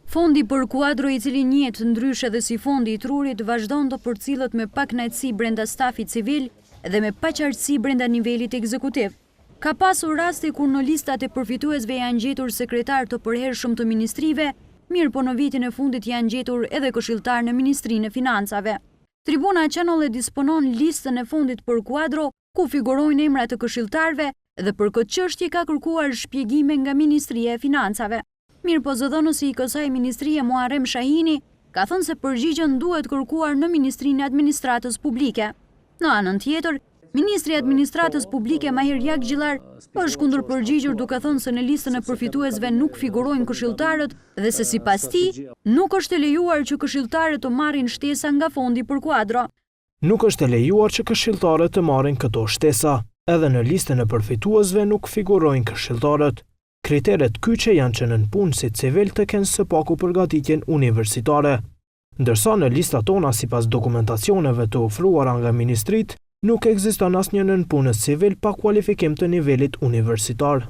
Fondi për kuadro, i cili njihet ndryshe dhe si fondi i trurit, vazhdon të përcillet me pakënaqësi brenda stafit civil dhe me paqartësi brenda nivelit ekzekutiv. Ka pasur raste kur në listat e përfituesve janë gjetur sekretar të përhershëm të ministrive, mirë po në vitin e fundit janë gjetur edhe këshilltar në Ministrinë e Financave. Tribuna Channel e disponon listën e fondit për kuadro, ku figurojnë emrat të këshilltarëve dhe për këtë çështje ka kërkuar shpjegime nga Ministria e Financave. Mirë po zëdhënësi i kësaj ministrie Muharrem Shahini ka thënë se përgjigjen duhet kërkuar në Ministrinë e Administratës Publike. Në anën tjetër, Ministri i Administratës Publike Mahir Jakxhillar është kundër përgjigjur duke thënë se në listën e përfituesve nuk figurojnë këshilltarët dhe se sipas tij nuk është e lejuar që këshilltarët të marrin shtesa nga fondi për kuadro. Nuk është e lejuar që këshilltarët të marrin këto shtesa. Edhe në listën e përfituesve nuk figurojnë këshilltarët. Kriteret kyçe janë që nën punësit civil të kenë së paku përgatitjen universitare. Ndërsa në lista tona sipas dokumentacioneve të ofruara nga ministrit, nuk ekziston asnjë nënpunës civil pa kualifikim të nivelit universitar.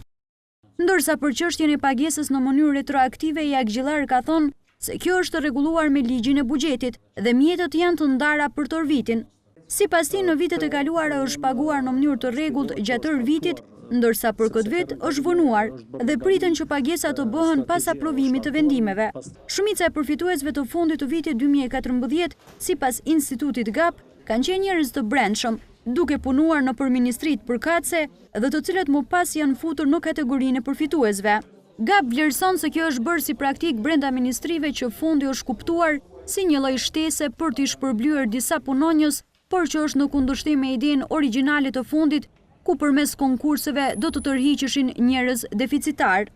Ndërsa për çështjen e pagesës në mënyrë retroaktive, Jakxhillar ka thënë se kjo është rregulluar me ligjin e buxhetit dhe mjetet janë të ndara për tërë vitin. Sipas tij, në vitet e kaluara është paguar në mënyrë të rregullt gjatë tërë vitit, ndërsa për këtë vit është vonuar dhe priten që pagesat të bëhen pas aprovimit të vendimeve. Shumica e përfituesve të fundit të vitit 2014, sipas Institutit GAP, kanë qenë njerëz të brendshëm, duke punuar nëpër ministritë përkatëse dhe të cilët më pas janë futur në kategorinë e përfituesve. GAP vlerëson se kjo është bërë si praktik brenda ministrive që fondi është kuptuar si një lloj shtese për të shpërblyer disa punonjës, por që është në kundërshtim me idenë origjinale të fondit, ku përmes konkurseve do të tërhiqeshin njerëz deficitar.